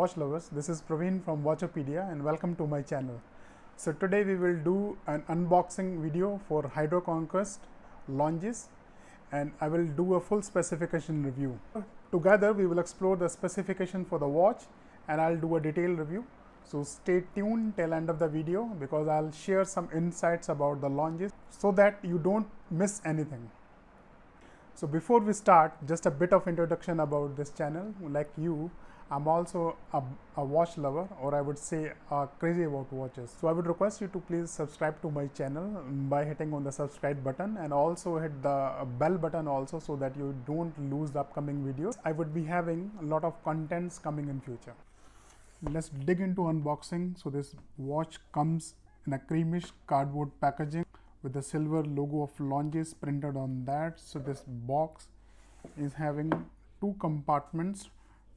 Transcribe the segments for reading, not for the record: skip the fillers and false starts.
watch lovers. This is Praveen from Watchopedia and welcome to my channel. So today we will do an unboxing video for Hydro Conquest Longis and I will do a full specification review. Together we will explore the specification for the watch and I'll do a detailed review. So stay tuned till end of the video because I'll share some insights about the Longis so that you don't miss anything. So before we start, just a bit of introduction about this channel. Like you, I'm also a watch lover, or I would say crazy about watches. So I would request you to please subscribe to my channel by hitting on the subscribe button and also hit the bell button also so that you don't lose the upcoming videos. I would be having a lot of contents coming in future. Let's dig into unboxing. So this watch comes in a creamish cardboard packaging with the silver logo of Longis printed on that. So this box is having two compartments.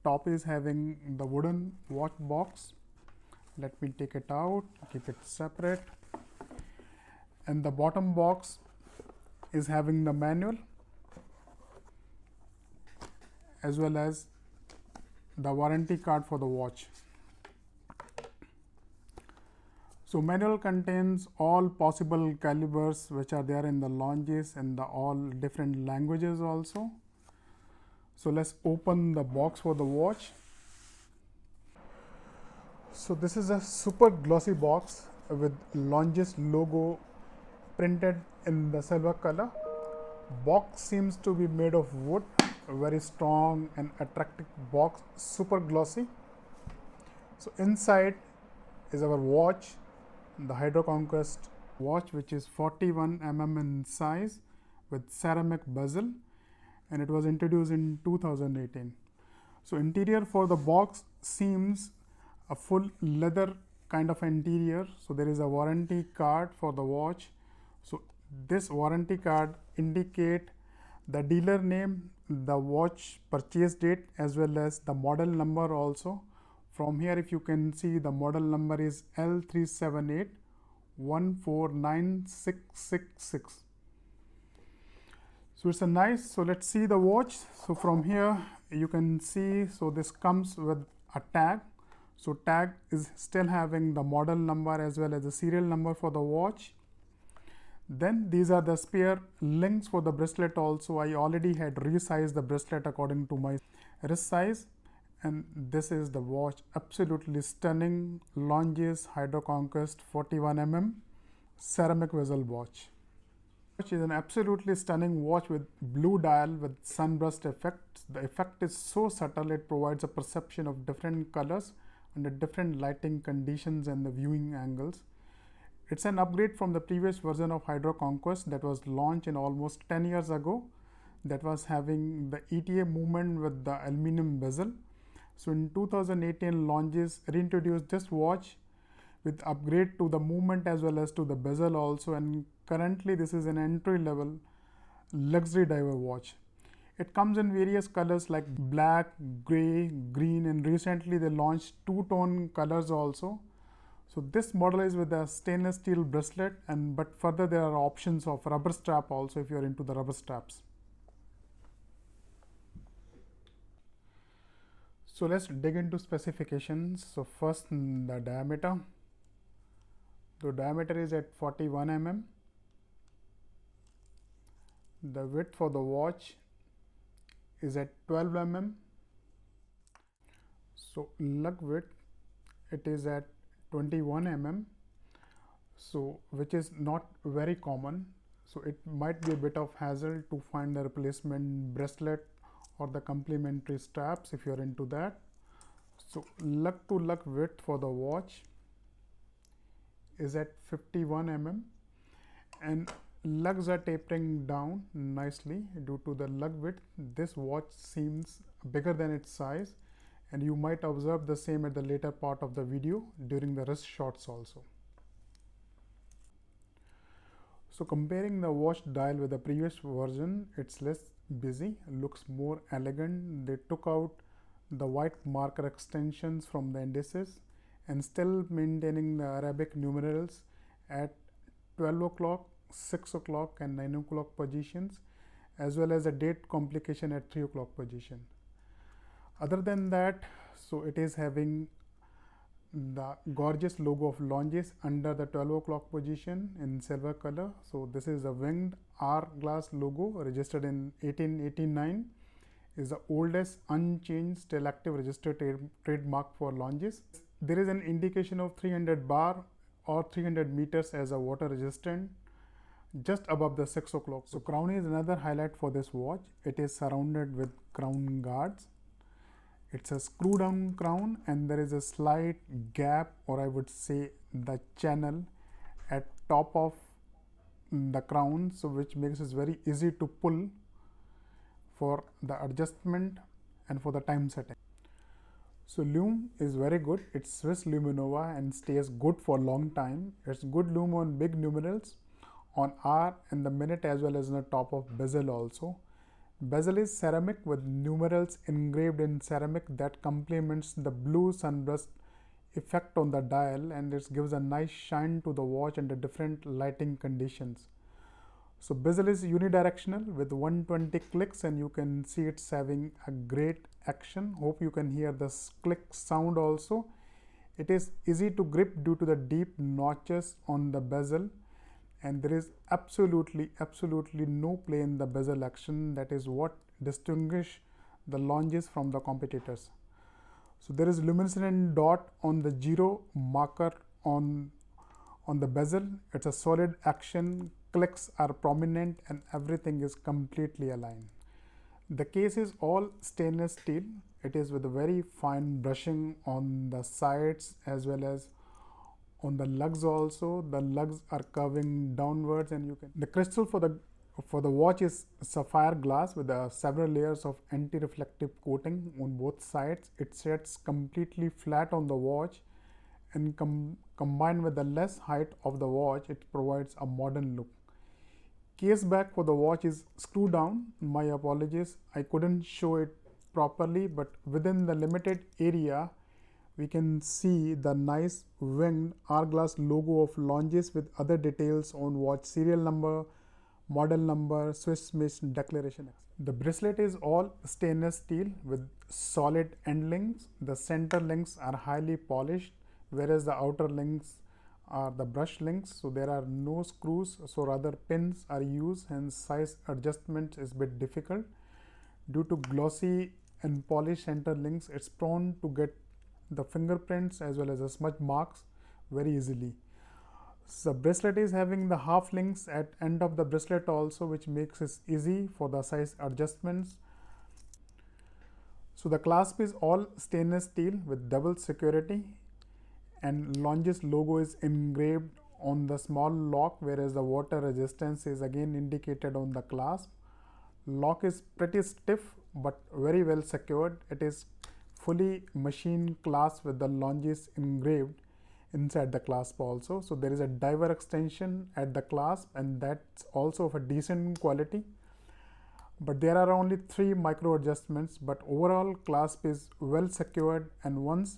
Top is having the wooden watch box. Let me take it out, keep it separate. And the bottom box is having the manual as well as the warranty card for the watch. So manual contains all possible calibers which are there in the Longis and the all different languages also. So let's open the box for the watch. So this is a super glossy box with Longis logo printed in the silver color. Box seems to be made of wood, a very strong and attractive box, super glossy. So inside is our watch, the Hydro Conquest watch, which is 41 mm in size with ceramic bezel, and it was introduced in 2018. So interior for the box seems a full leather kind of interior. So there is a warranty card for the watch. So this warranty card indicate the dealer name, the watch purchase date as well as the model number also. From here, if you can see, the model number is L378149666. So it's a nice. So let's see the watch. So from here you can see, so this comes with a tag. So tag is still having the model number as well as the serial number for the watch. Then these are the spare links for the bracelet also. I already had resized the bracelet according to my wrist size. And this is the watch, absolutely stunning Longis Hydro Conquest 41 mm ceramic bezel watch. Which is an absolutely stunning watch with blue dial with sunburst effect. The effect is so subtle, it provides a perception of different colors under different lighting conditions and the viewing angles. It's an upgrade from the previous version of Hydro Conquest that was launched in almost 10 years ago, that was having the ETA movement with the aluminum bezel. So in 2018, Longis reintroduced this watch with upgrade to the movement as well as to the bezel also, and currently this is an entry level luxury diver watch. It comes in various colors like black, gray, green, and recently they launched two-tone colors also. So this model is with a stainless steel bracelet, and but further there are options of rubber strap also if you are into the rubber straps. So let's dig into specifications. So first, the diameter. The diameter is at 41 mm. The width for the watch is at 12 mm. So lug width, it is at 21 mm. So which is not very common. So it might be a bit of hassle to find the replacement bracelet or the complementary straps if you are into that. So lug to lug width for the watch is at 51 mm, and lugs are tapering down nicely due to the lug width. This watch seems bigger than its size, and you might observe the same at the later part of the video during the wrist shots also. So comparing the watch dial with the previous version, it's less busy, looks more elegant. They took out the white marker extensions from the indices and still maintaining the Arabic numerals at 12 o'clock, 6 o'clock and 9 o'clock positions, as well as a date complication at 3 o'clock position. Other than that, So it is having the gorgeous logo of Longines under the 12 o'clock position in silver color. So this is a winged hourglass logo registered in 1889, is the oldest unchanged still active registered trademark for Longines. There is an indication of 300 bar or 300 meters as a water resistant just above the 6 o'clock. So crown is another highlight for this watch. It is surrounded with crown guards. It's a screw down crown and there is a slight gap, or I would say the channel at top of the crown, so which makes it very easy to pull for the adjustment and for the time setting. So lume is very good. It's Swiss Luminova and stays good for long time. It's good lume on big numerals, on hour and the minute, as well as on the top of bezel also. Bezel is ceramic with numerals engraved in ceramic that complements the blue sunburst effect on the dial, and it gives a nice shine to the watch under different lighting conditions. So bezel is unidirectional with 120 clicks, and you can see it's having a great action. Hope you can hear this click sound also. It is easy to grip due to the deep notches on the bezel, and there is absolutely no play in the bezel action. That is what distinguish the Longines from the competitors. So there is luminescent dot on the 0 marker on the bezel. It's a solid action, clicks are prominent, and everything is completely aligned. The case is all stainless steel. It is with a very fine brushing on the sides as well as on the lugs also. The lugs are curving downwards, and you can, the crystal for the watch is sapphire glass with several layers of anti-reflective coating on both sides. It sits completely flat on the watch, and combined with the less height of the watch, it provides a modern look. Case back for the watch is screw down. My apologies, I couldn't show it properly, but within the limited area we can see the nice winged hourglass logo of Longines with other details on watch serial number, model number, Swiss made declaration. The bracelet is all stainless steel with solid end links. The center links are highly polished, whereas the outer links are the brush links. So there are no screws, so rather pins are used, and size adjustment is a bit difficult. Due to glossy and polished center links, it's prone to get the fingerprints as well as the smudge marks very easily. So the bracelet is having the half links at end of the bracelet also, which makes it easy for the size adjustments. So the clasp is all stainless steel with double security, and Longines logo is engraved on the small lock, whereas the water resistance is again indicated on the clasp. Lock is pretty stiff but very well secured. It is fully machine clasp with the Longines engraved inside the clasp also. So there is a diver extension at the clasp, and that's also of a decent quality. But there are only 3 micro adjustments, but overall clasp is well secured, and once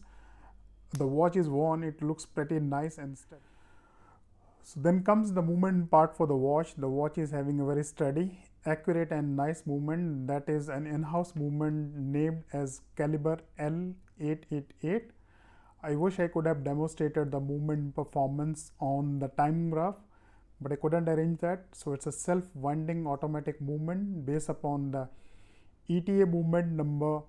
the watch is worn, it looks pretty nice and steady. So then comes the movement part for the watch. The watch is having a very steady, accurate and nice movement. That is an in-house movement named as caliber L888. I wish I could have demonstrated the movement performance on the time graph, but I couldn't arrange that. So it's a self-winding automatic movement based upon the ETA movement number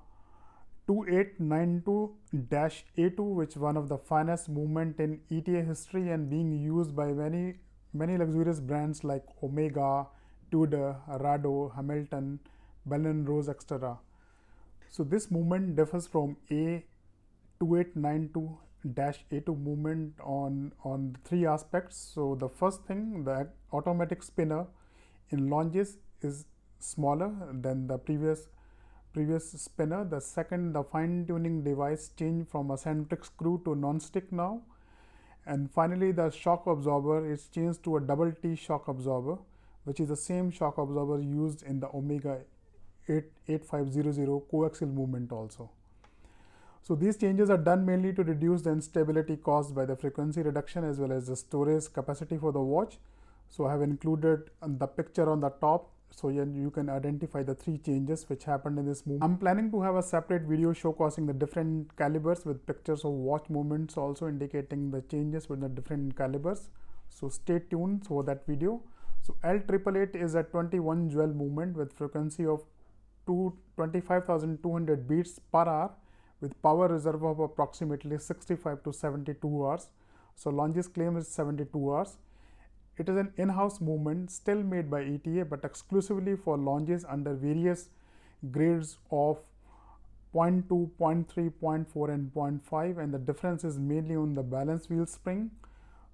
2892-A2, which is one of the finest movement in ETA history and being used by many luxurious brands like Omega, Tudor, Rado, Hamilton, Bell & Rose, etc. So this movement differs from A2892-A2 movement on 3 aspects. So the first thing, the automatic spinner in Longines is smaller than the previous spinner. The second, the fine-tuning device changed from a centric screw to non-stick now. And finally, the shock absorber is changed to a double T shock absorber, which is the same shock absorber used in the Omega 8500 coaxial movement also. So these changes are done mainly to reduce the instability caused by the frequency reduction as well as the storage capacity for the watch. So I have included the picture on the top so you can identify the 3 changes which happened in this movement. I'm planning to have a separate video showcasing the different calibers with pictures of watch movements also indicating the changes with the different calibers. So stay tuned for that video. So L888 is a 21 jewel movement with frequency of 25,200 beats per hour with power reserve of approximately 65 to 72 hours. So Longis claim is 72 hours. It is an in-house movement still made by ETA but exclusively for Longis under various grades of 0.2, 0.3, 0.4 and 0.5, and the difference is mainly on the balance wheel spring.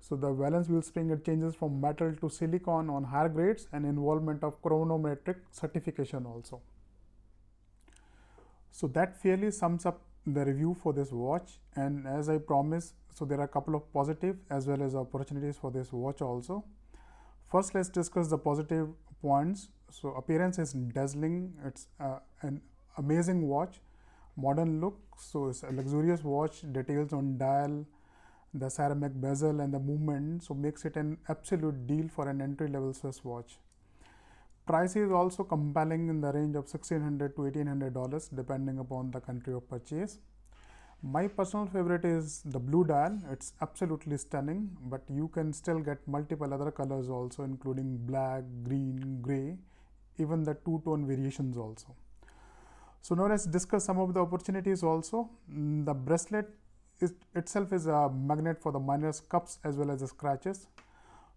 So the balance wheel spring, it changes from metal to silicon on higher grades and involvement of chronometric certification also. So that fairly sums up the review for this watch, and as I promised, so there are a couple of positive as well as opportunities for this watch also. First, let's discuss the positive points. So appearance is dazzling. It's an amazing watch, modern look. So it's a luxurious watch, details on dial, the ceramic bezel and the movement, so makes it an absolute deal for an entry-level Swiss watch. Price is also compelling in the range of $1,600 to $1,800 depending upon the country of purchase. My personal favorite is the blue dial. It's absolutely stunning, but you can still get multiple other colors also, including black, green, gray, even the two-tone variations also. So now let's discuss some of the opportunities also. The bracelet itself is a magnet for the minor cups as well as the scratches.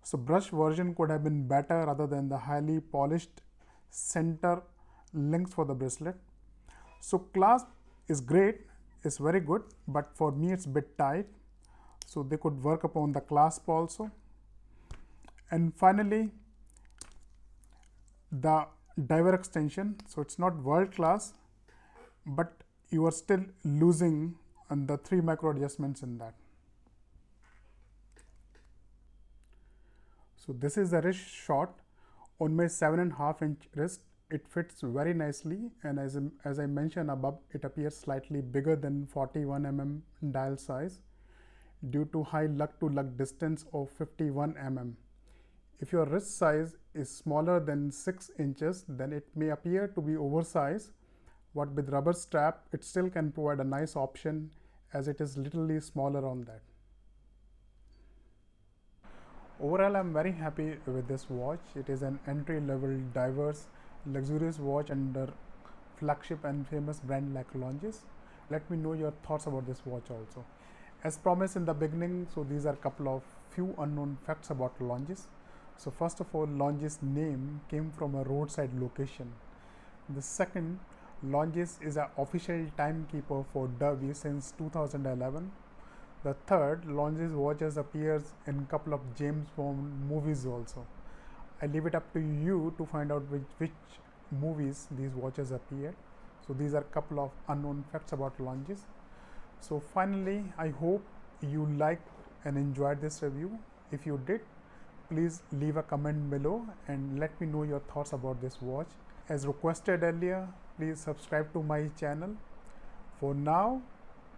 So brush version could have been better rather than the highly polished center links for the bracelet. So clasp is great, it's very good, but for me it's a bit tight. So they could work upon the clasp also. And finally, the diver extension. So it's not world class, but you are still losing on the 3 micro adjustments in that. So this is the wrist shot on my 7.5 inch wrist. It fits very nicely, and as I mentioned above, it appears slightly bigger than 41 mm dial size due to high lug to lug distance of 51 mm. If your wrist size is smaller than 6 inches, then it may appear to be oversized, but with rubber strap, it still can provide a nice option as it is literally smaller on that. Overall, I'm very happy with this watch. It is an entry-level, diverse, luxurious watch under flagship and famous brand like Longis. Let me know your thoughts about this watch also. As promised in the beginning, so these are a couple of few unknown facts about Longis. So first of all, Longis name came from a roadside location. The second, Longis is an official timekeeper for Derby since 2011. The third, Longis watches appears in a couple of James Bond movies also. I leave it up to you to find out which movies these watches appear. So these are a couple of unknown facts about Longis. So finally, I hope you liked and enjoyed this review. If you did, please leave a comment below and let me know your thoughts about this watch. As requested earlier, please subscribe to my channel. For now,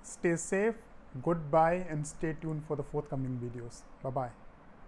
stay safe, goodbye, and stay tuned for the forthcoming videos. Bye bye.